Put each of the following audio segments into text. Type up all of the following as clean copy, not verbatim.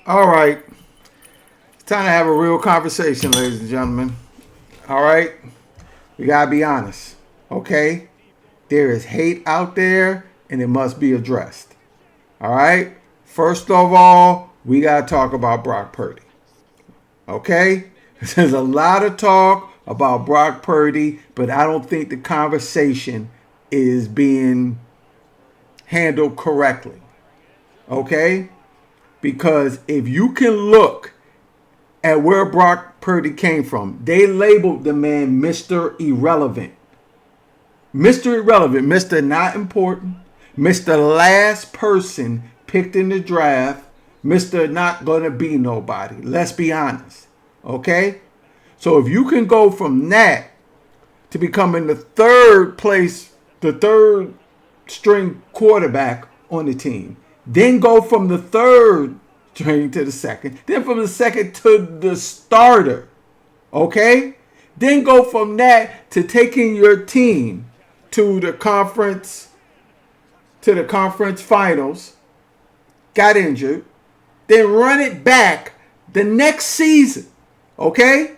All right. It's time to have a real conversation, ladies and gentlemen. All right. We got to be honest. Okay. There is hate out there and it must be addressed. All right. First of all, we got to talk about Brock Purdy. Okay. There's a lot of talk about Brock Purdy, but I don't think the conversation is being handled correctly. Okay. Because if you can look at where Brock Purdy came from, they labeled the man Mr. Irrelevant. Mr. Irrelevant, Mr. Not Important, Mr. Last Person picked in the draft, Mr. Not Gonna Be Nobody. Let's be honest. Okay? So if you can go from that to becoming the third string quarterback on the team, then go from the third string to the second. Then from the second to the starter. Okay? Then go from that to taking your team to the conference finals. Got injured. Then run it back the next season. Okay?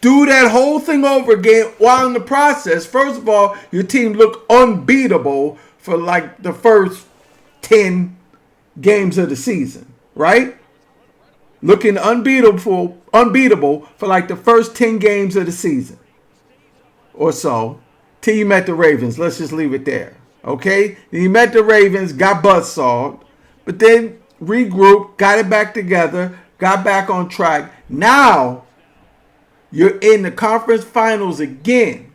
Do that whole thing over again while in the process. First of all, your team looked unbeatable for like the first 10 games of the season, right? Looking unbeatable for like the first 10 games of the season or so till you met the Ravens. Let's just leave it there, okay? Then you met the Ravens, got buzzsawed, but then regrouped, got it back together, got back on track. Now you're in the conference finals again.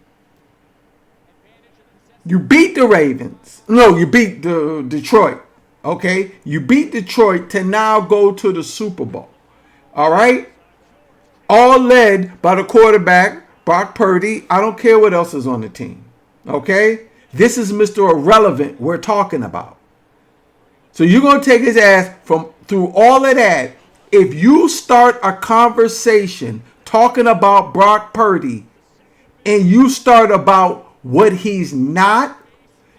You beat the Ravens. No, you beat the Detroit. Okay? You beat Detroit to now go to the Super Bowl. All right? All led by the quarterback, Brock Purdy. I don't care what else is on the team. Okay? This is Mr. Irrelevant we're talking about. So you're going to take his ass through all of that. If you start a conversation talking about Brock Purdy and you start about what he's not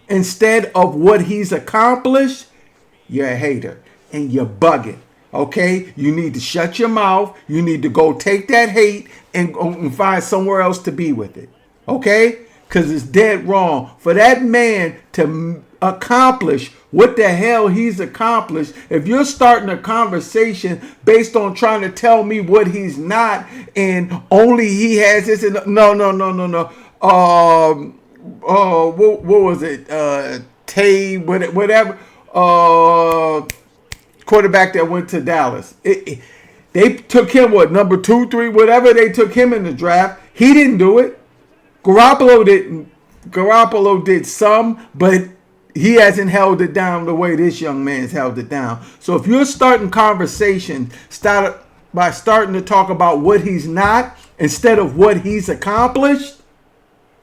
instead of what he's accomplished, you're a hater and you're bugging. Okay? You need to shut your mouth. You need to go take that hate and find somewhere else to be with it. Okay? Because it's dead wrong for that man to accomplish what the hell he's accomplished. If you're starting a conversation based on trying to tell me what he's not and only he has this and no. What was it? Whatever. Quarterback that went to Dallas. They took him number 2, 3, whatever they took him in the draft. He didn't do it. Garoppolo didn't. Garoppolo did some, but he hasn't held it down the way this young man's held it down. So if you're starting conversation, start by starting to talk about what he's not instead of what he's accomplished,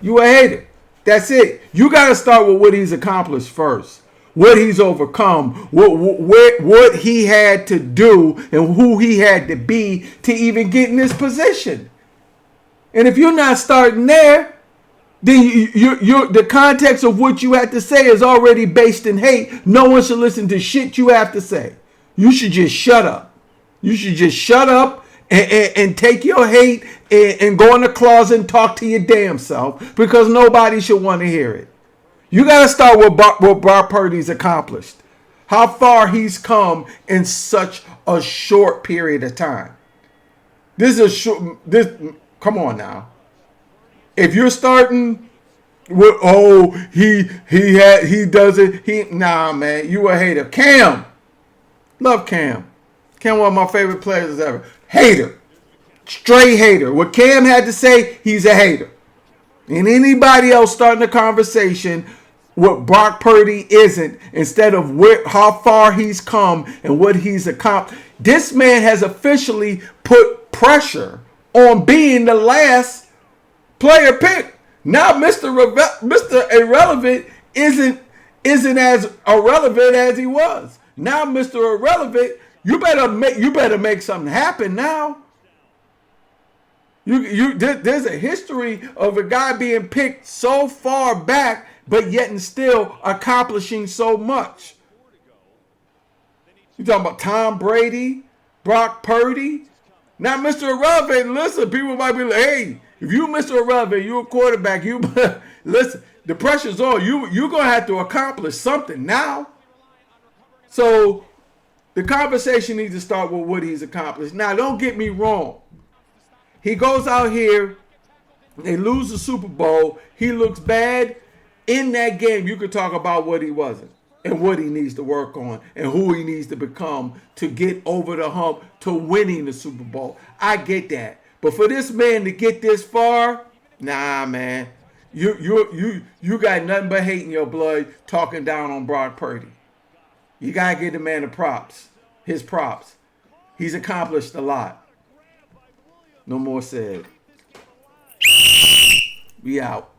you a hater. That's it. You got to start with what he's accomplished first. What he's overcome, what he had to do, and who he had to be to even get in this position. And if you're not starting there, then the context of what you have to say is already based in hate. No one should listen to shit you have to say. You should just shut up. You should just shut up and take your hate and go in the closet and talk to your damn self because nobody should want to hear it. You got to start with what Brock Purdy's accomplished. How far he's come in such a short period of time. Come on now. If you're starting with, nah, man, you a hater. Cam. Love Cam. Cam, one of my favorite players ever. Hater. Straight hater. What Cam had to say, he's a hater. And anybody else starting a conversation, what Brock Purdy isn't, instead of how far he's come and what he's accomplished. This man has officially put pressure on being the last player pick. Now Mr. Irrelevant isn't as irrelevant as he was. Now Mr. Irrelevant, you better make something happen now. There's a history of a guy being picked so far back, but yet and still accomplishing so much. You talking about Tom Brady, Brock Purdy? Now, Mr. Irrelevant, listen, people might be like, hey, if you Mr. Irrelevant, you're a quarterback, you listen, the pressure's on. You're going to have to accomplish something now. So the conversation needs to start with what he's accomplished. Now, don't get me wrong. He goes out here, they lose the Super Bowl, he looks bad. In that game, you could talk about what he wasn't and what he needs to work on and who he needs to become to get over the hump to winning the Super Bowl. I get that. But for this man to get this far, nah, man. You got nothing but hate in your blood talking down on Brock Purdy. You got to give the man the props. His props. He's accomplished a lot. No more said. We out.